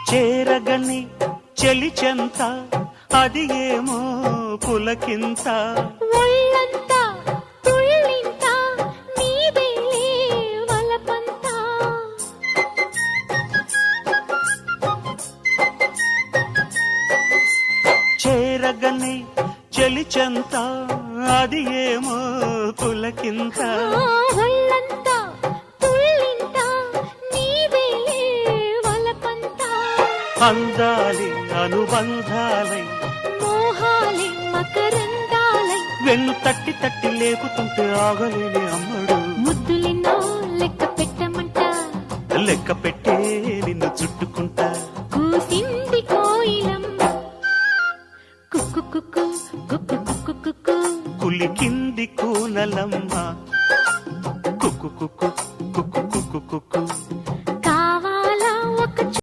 చేరగని చెలి చెంత అది ఏమో పులకింత ఒళ్ళంతా తుళ్ళింత నీదేలే వలపంత చేరగని చెలి చెంత అది ఏమో పులకింత ఒళ్ళంతా తుళ్ళింత నీదేలే వలపంత అందాలి అనుబంధాలై మోహాలే మకరందాలై వెన్ను తట్టి తట్టి లేపుతుంటే ఆగలేని అమ్మడు ముద్దులెన్నో లెక్క పెట్టమంట లెక్క పెట్టే